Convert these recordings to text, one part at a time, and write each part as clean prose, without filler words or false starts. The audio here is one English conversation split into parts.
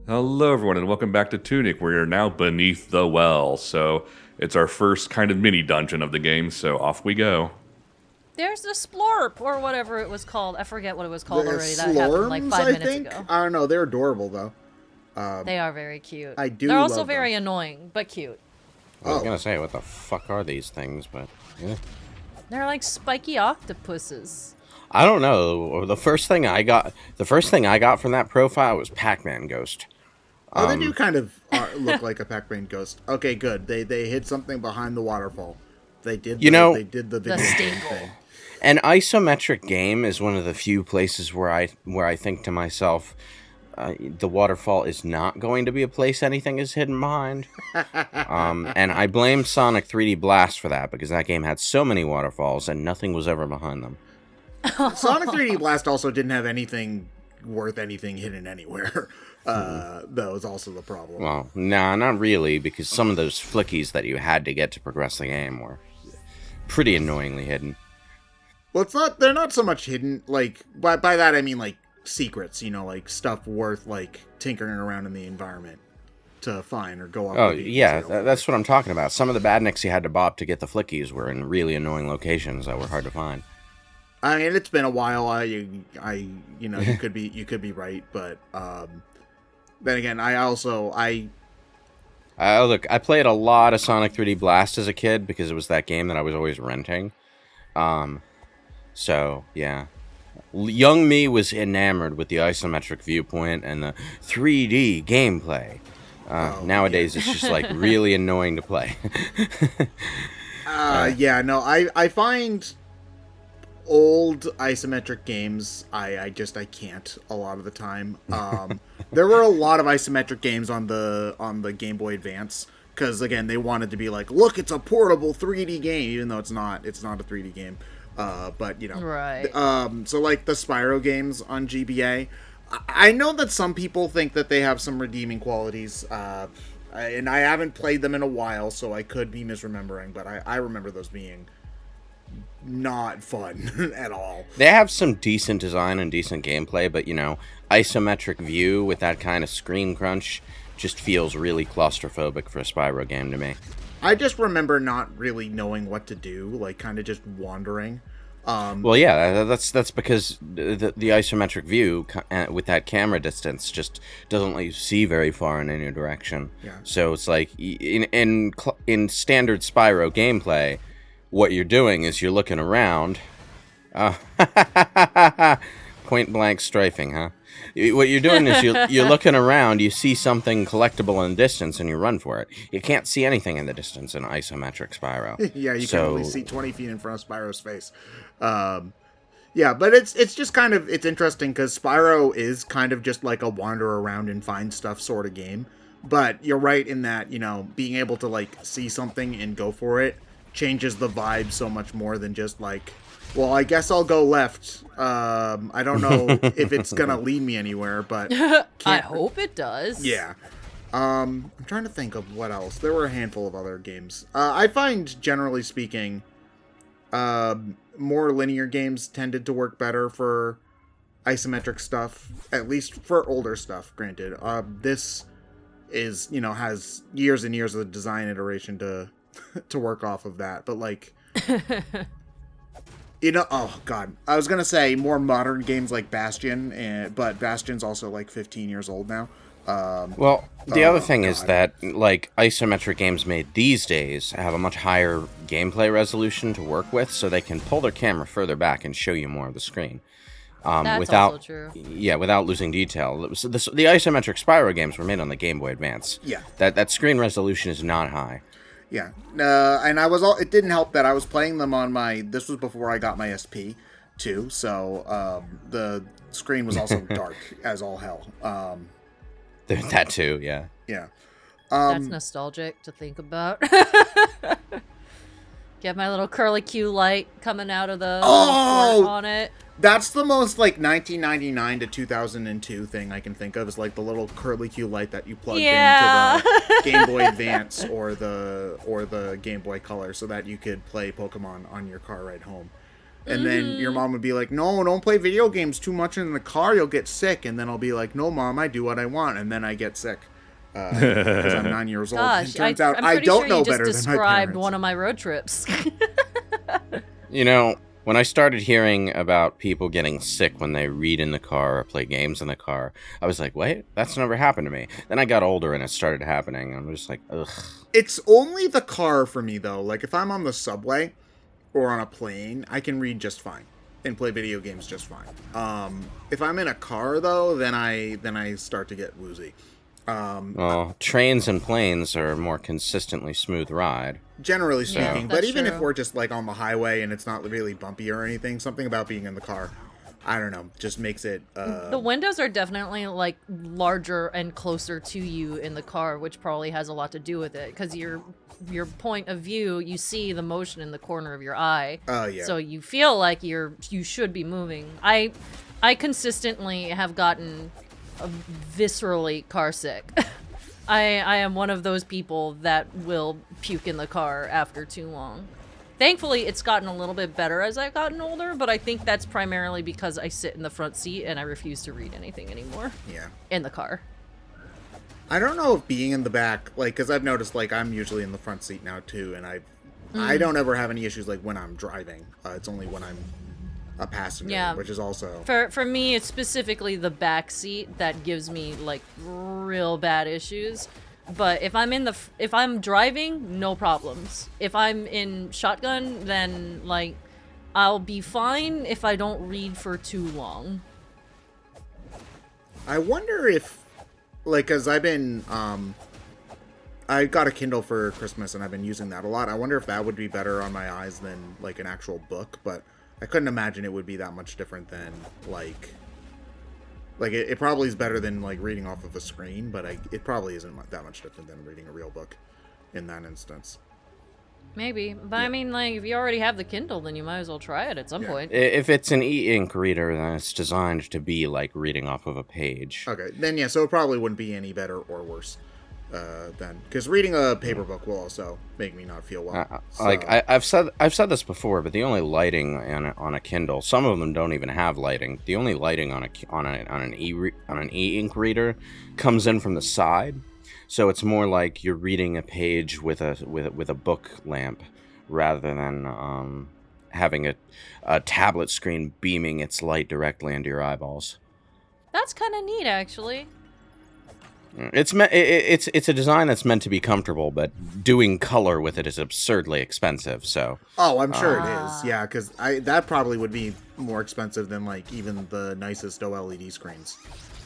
Hello, everyone, and welcome back to Tunic. We are now beneath the well, so it's our first kind of mini dungeon of the game. So off we go. There's the splorp, or whatever it was called. I forget what it was called The already. That happened like Slorms, 5 minutes think? ago. I don't know. They're adorable, though. They are very cute. I do They're also love very them. annoying, but cute. I was Oh. gonna say, what the fuck are these things? But yeah. They're like spiky octopuses. I don't know. The first thing I got from that profile was Pac-Man Ghost. Oh, they do kind of look like a Pac-Man ghost. Okay, good. They hit something behind the waterfall. They did. They did the video game staple. thing. An isometric game is one of the few places where I think to myself, the waterfall is not going to be a place anything is hidden behind. And I blame Sonic 3D Blast for that because that game had so many waterfalls and nothing was ever behind them. Sonic 3D Blast also didn't have anything worth anything hidden anywhere. That was also the problem. Well, nah, not really, because some of those flickies that you had to get to progress the game were pretty annoyingly hidden. Well, they're not so much hidden, like, by that I mean, like, secrets, like, stuff worth, like, tinkering around in the environment to find or go up. Oh, yeah, that's what I'm talking about. Some of the badniks you had to bop to get the flickies were in really annoying locations that were hard to find. I mean, it's been a while. You could be right, but then again, Look, I played a lot of Sonic 3D Blast as a kid because it was that game that I was always renting. So, yeah. Young me was enamored with the isometric viewpoint and the 3D gameplay. Nowadays, it's just, like, really annoying to play. I find old isometric games, I can't a lot of the time. There were a lot of isometric games on the Game Boy Advance, because, again, they wanted to be like, look, it's a portable 3D game, even though it's not a 3D game. But Right. So like the Spyro games on GBA, I know that some people think that they have some redeeming qualities, and I haven't played them in a while, so I could be misremembering, but I remember those being not fun at all. They have some decent design and decent gameplay, but, isometric view with that kind of screen crunch just feels really claustrophobic for a Spyro game to me. I just remember not really knowing what to do, like kind of just wandering. Well, yeah, that's because the isometric view with that camera distance just doesn't let you see very far in any direction. Yeah. So it's like in standard Spyro gameplay, what you're doing is you're looking around. Point blank strafing, huh? What you're doing is you're looking around, you see something collectible in the distance, and you run for it. You can't see anything in the distance in isometric Spyro. Yeah, you can only see 20 feet in front of Spyro's face. Yeah, but it's just kind of, it's interesting because Spyro is kind of just like a wander around and find stuff sort of game. But you're right in that, being able to like see something and go for it changes the vibe so much more than just like, well, I guess I'll go left. I don't know if it's gonna lead me anywhere, but I hope it does. yeah. I'm trying to think of what else. There were a handful of other games. I find, generally speaking, more linear games tended to work better for isometric stuff, at least for older stuff, granted. This is, has years and years of design iteration to to work off of that, but like... oh god, I was gonna say more modern games like Bastion, but Bastion's also like 15 years old now. Well, the other thing is that, like, isometric games made these days have a much higher gameplay resolution to work with, so they can pull their camera further back and show you more of the screen. That's without, also true. Yeah, without losing detail. The isometric Spyro games were made on the Game Boy Advance. Yeah. That screen resolution is not high. Yeah, and it didn't help that I was playing them on this was before I got my SP, too, so the screen was also dark as all hell. That too, yeah. Yeah. That's nostalgic to think about. Get my little curly Q light coming out of the port on it. That's the most, like, 1999 to 2002 thing I can think of, is, like, the little curly Q light that you plugged into the Game Boy Advance or the Game Boy Color so that you could play Pokemon on your car ride home. And then your mom would be like, no, don't play video games too much in the car. You'll get sick. And then I'll be like, no, Mom, I do what I want. And then I get sick because I'm 9 years old. Gosh, It turns out I'm I pretty don't sure know you just better than my described parents. one of my road trips. You know, when I started hearing about people getting sick when they read in the car or play games in the car, I was like, wait, that's never happened to me. Then I got older and it started happening, and I'm just like, ugh. It's only the car for me, though. Like, if I'm on the subway or on a plane, I can read just fine and play video games just fine. If I'm in a car, though, then I start to get woozy. Well, trains and planes are a more consistently smooth ride. Generally Yeah, speaking, but that's even if true. we're just like on the highway and it's not really bumpy or anything, something about being in the car, I don't know, just makes it. The windows are definitely like larger and closer to you in the car, which probably has a lot to do with it. Because your point of view, you see the motion in the corner of your eye. Oh yeah. So you feel like you should be moving. I consistently have gotten viscerally car sick. I am one of those people that will puke in the car after too long. Thankfully, it's gotten a little bit better as I've gotten older, but I think that's primarily because I sit in the front seat and I refuse to read anything anymore Yeah. in the car. I don't know if being in the back, like, because I've noticed, like, I'm usually in the front seat now too, and I don't ever have any issues like when I'm driving. It's only when I'm a passenger, Yeah. which is also. For me, it's specifically the back seat that gives me like real bad issues. But if I'm driving, no problems. If I'm in shotgun, then like I'll be fine if I don't read for too long. I wonder if, like, because I've been, I got a Kindle for Christmas and I've been using that a lot. I wonder if that would be better on my eyes than like an actual book, but I couldn't imagine it would be that much different than like it probably is better than like reading off of a screen, but it probably isn't that much different than reading a real book in that instance. Maybe, but I mean, like, if you already have the Kindle, then you might as well try it at some point. If it's an e-ink reader, then it's designed to be like reading off of a page. Okay, then yeah, so it probably wouldn't be any better or worse then, because reading a paper book will also make me not feel well. Like I've said this before, but the only lighting on a Kindle, some of them don't even have lighting. The only lighting on an e-ink reader comes in from the side, so it's more like you're reading a page with a book lamp rather than having a tablet screen beaming its light directly into your eyeballs. That's kind of neat, actually. It's a design that's meant to be comfortable, but doing color with it is absurdly expensive. So. Oh, I'm sure it is. Yeah, because that probably would be more expensive than like even the nicest OLED screens.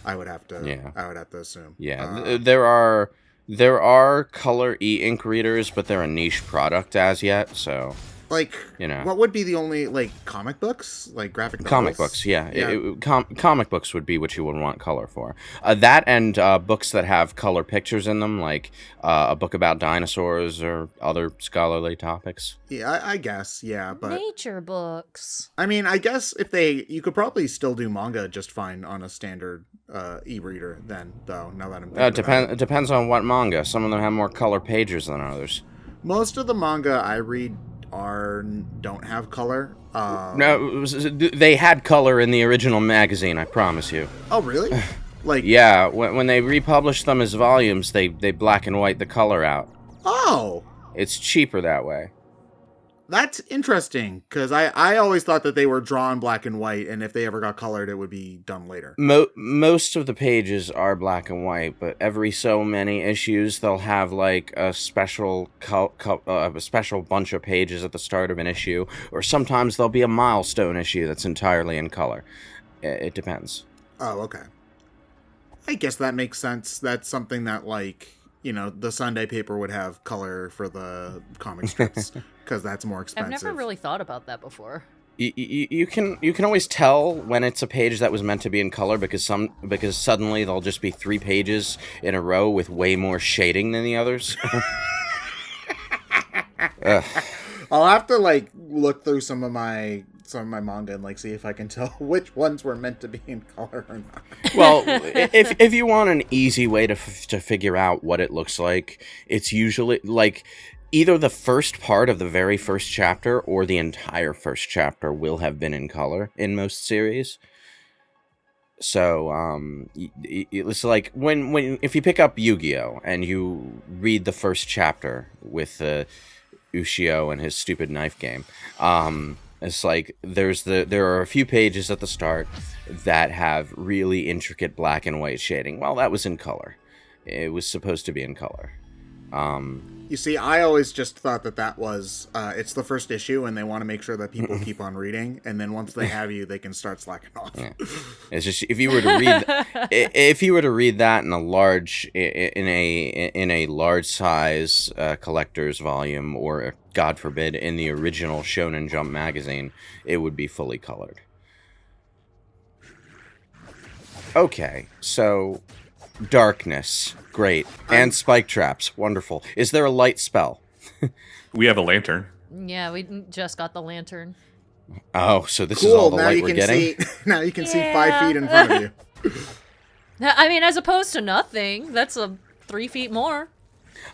I would have to. Yeah. I would have to assume. Yeah, there are color e-ink readers, but they're a niche product as yet. So. Like, You know. what would be the only, like, comic books? Like, graphic novels? Comic books, yeah. Comic books would be what you would want color for. That and books that have color pictures in them, like a book about dinosaurs or other scholarly topics. Yeah, I guess, yeah, but... Nature books. I mean, I guess you could probably still do manga just fine on a standard e-reader then, though, now that I'm thinking about It depends on what manga. Some of them have more color pages than others. Most of the manga I read don't have color. No, they had color in the original magazine, I promise you. Oh, really? Like, Yeah, when they republished them as volumes, they black and white the color out. oh, It's cheaper that way. that's interesting, because I always thought that they were drawn black and white, and if they ever got colored, it would be done later. Most of the pages are black and white, but every so many issues they'll have like a special a special bunch of pages at the start of an issue, or sometimes there'll be a milestone issue that's entirely in color. It depends. Oh, okay. I guess that makes sense. That's something that, like, the Sunday paper would have color for the comic strips, because that's more expensive. I've never really thought about that before. You can always tell when it's a page that was meant to be in color because suddenly there'll just be 3 pages in a row with way more shading than the others. I'll have to, like, look through some of my manga and, like, see if I can tell which ones were meant to be in color or not. Well, if you want an easy way to figure out what it looks like, it's usually like either the first part of the very first chapter or the entire first chapter will have been in color in most series. So it's like when if you pick up Yu-Gi-Oh and you read the first chapter with Ushio and his stupid knife game, it's like there are a few pages at the start that have really intricate black and white shading. Well, that was in color. It was supposed to be in color. You see, I always just thought that was it's the first issue, and they want to make sure that people keep on reading, and then once they have you, they can start slacking off. Yeah. It's just if you were to read that in a large size collector's volume, or God forbid, in the original Shonen Jump magazine, it would be fully colored. Okay, so darkness, great, and spike traps, wonderful. Is there a light spell? We have a lantern. Yeah, we just got the lantern. Oh, so this is all the now light you we're can getting? now you can see 5 feet in front of you. I mean, as opposed to nothing, that's 3 feet more.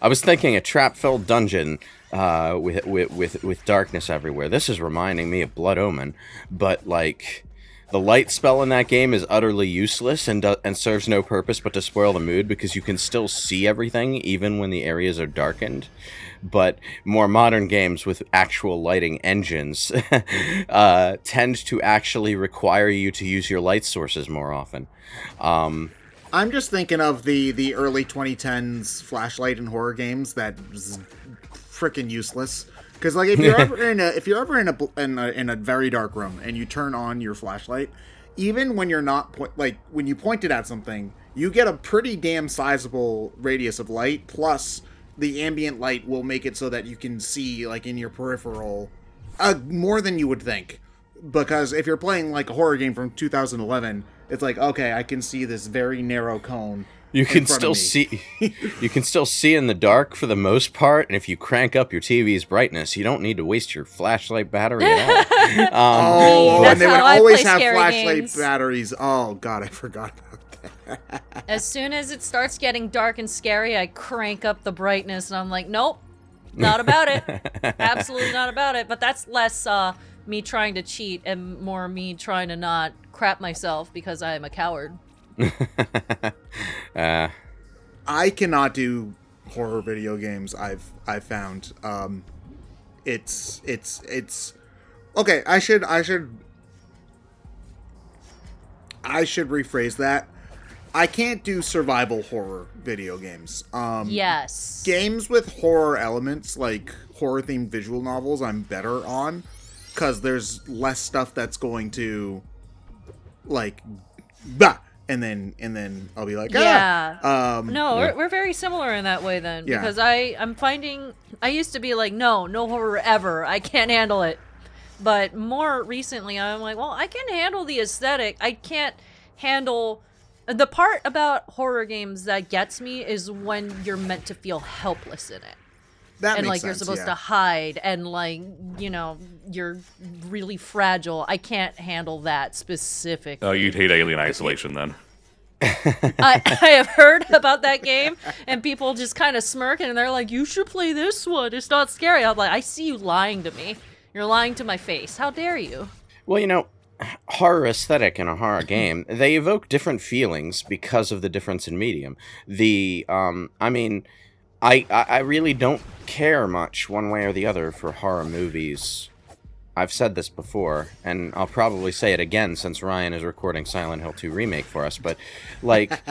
I was thinking a trap-filled dungeon with darkness everywhere. This is reminding me of Blood Omen, but like the light spell in that game is utterly useless and serves no purpose but to spoil the mood, because you can still see everything even when the areas are darkened. But more modern games with actual lighting engines tend to actually require you to use your light sources more often. I'm just thinking of the early 2010s flashlight and horror games that was freaking useless. Because like if you're ever in a very dark room and you turn on your flashlight, even when you're not when you point it at something, you get a pretty damn sizable radius of light. Plus, the ambient light will make it so that you can see like in your peripheral more than you would think. Because if you're playing like a horror game from 2011, it's like, okay, I can see this very narrow cone. You can still see in the dark for the most part, and if you crank up your TV's brightness, you don't need to waste your flashlight battery at all. And they would how I always play have scary flashlight games. batteries. Oh god, I forgot about that. As soon as it starts getting dark and scary, I crank up the brightness, and I'm like, nope, not about it. Absolutely not about it. But that's less me trying to cheat and more me trying to not crap myself because I am a coward. I cannot do horror video games. I've found it's okay. I should rephrase that. I can't do survival horror video games. Yes. Games with horror elements, like horror themed visual novels, I'm better on, because there's less stuff that's going to like bah! And then I'll be like, yeah. No, we're very similar in that way then. Yeah. Because I'm finding, I used to be like, no horror ever. I can't handle it. But more recently, I'm like, well, I can handle the aesthetic. I can't handle, the part about horror games that gets me is when you're meant to feel helpless in it. that and makes like sense, you're supposed yeah. to hide and like, you know, you're really fragile. I can't handle that specifically. Oh, you'd hate Alien Isolation then. I have heard about that game and people just kind of smirk and they're like, you should play this one. It's not scary. I'm like, I see you lying to me. You're lying to my face. How dare you? Well, you know, horror aesthetic in a horror game, they evoke different feelings because of the difference in medium. I really don't care much one way or the other for horror movies. I've said this before, and I'll probably say it again since Ryan is recording Silent Hill 2 Remake for us, but like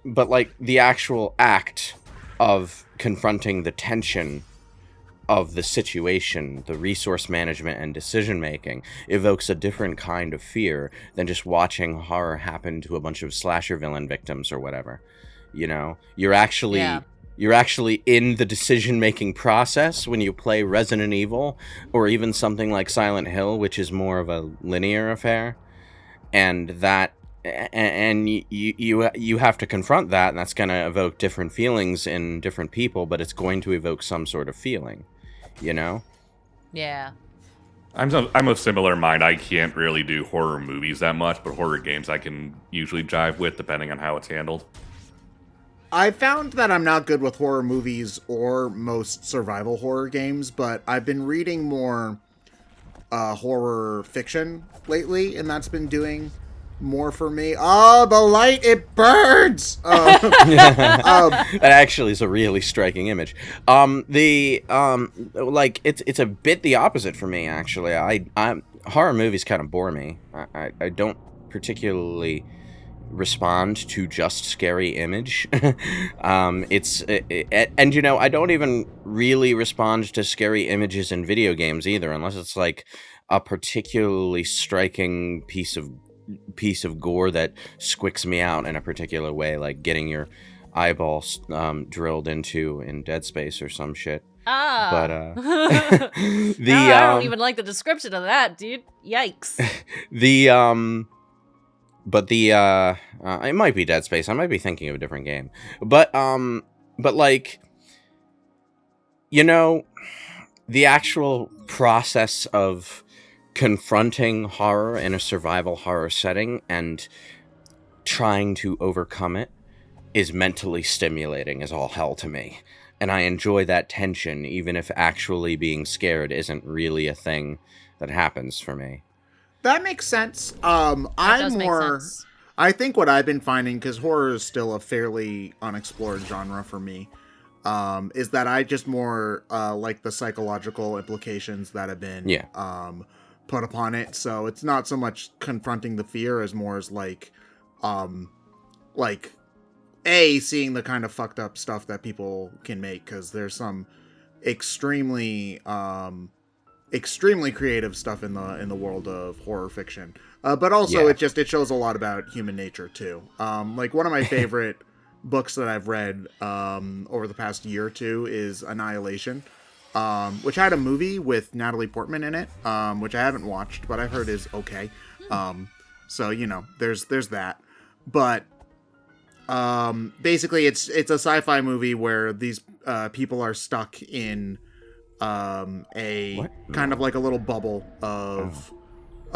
the actual act of confronting the tension of the situation, the resource management and decision making, evokes a different kind of fear than just watching horror happen to a bunch of slasher villain victims or whatever. You know, you're actually in the decision-making process when you play Resident Evil, or even something like Silent Hill, which is more of a linear affair, and you have to confront that, and that's going to evoke different feelings in different people, but it's going to evoke some sort of feeling, you know? Yeah. I'm of similar mind. I can't really do horror movies that much, but horror games I can usually jive with, depending on how it's handled. I found that I'm not good with horror movies or most survival horror games, but I've been reading more horror fiction lately, and that's been doing more for me. Oh, the light, it burns! That actually is a really striking image. It's a bit the opposite for me, actually. Horror movies kind of bore me. I don't particularly respond to just scary image. And you know, I don't even really respond to scary images in video games either, unless it's like a particularly striking piece of gore that squicks me out in a particular way, like getting your eyeballs drilled into in Dead Space or some shit. But I don't even like the description of that, dude. Yikes. It might be Dead Space. I might be thinking of a different game. But like, you know, the actual process of confronting horror in a survival horror setting and trying to overcome it is mentally stimulating as all hell to me. And I enjoy that tension, even if actually being scared isn't really a thing that happens for me. That makes sense. Make sense. I think what I've been finding, because horror is still a fairly unexplored genre for me, is that I just more like the psychological implications that have been put upon it. So it's not so much confronting the fear as more as like seeing the kind of fucked up stuff that people can make, because there's some extremely creative stuff in the world of horror fiction, but also it shows a lot about human nature too. Like one of my favorite books that I've read over the past year or two is Annihilation, which had a movie with Natalie Portman in it, which I haven't watched, but I've heard is okay. So you know, there's that. But basically, it's a sci-fi movie where these people are stuck in kind of like a little bubble of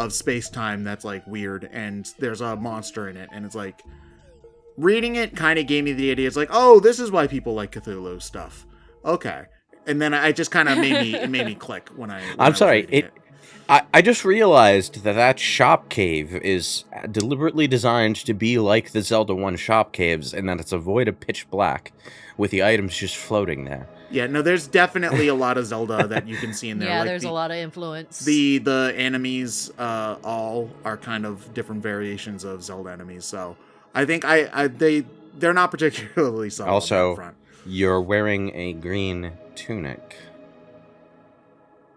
space-time that's like weird, and there's a monster in it, and it's like reading it kind of gave me the idea. It's like, oh, this is why people like Cthulhu stuff. Okay. And then I just kind of made me click when I'm sorry. I just realized that shop cave is deliberately designed to be like the Zelda 1 shop caves, and that it's a void of pitch black with the items just floating there. Yeah, no, there's definitely a lot of Zelda that you can see in there. Yeah, like there's a lot of influence. The enemies all are kind of different variations of Zelda enemies, so I think they're not particularly subtle. Also, front. You're wearing a green tunic.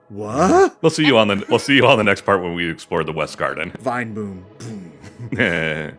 What? We'll see you on the next part when we explore the West Garden. Vine boom. Boom.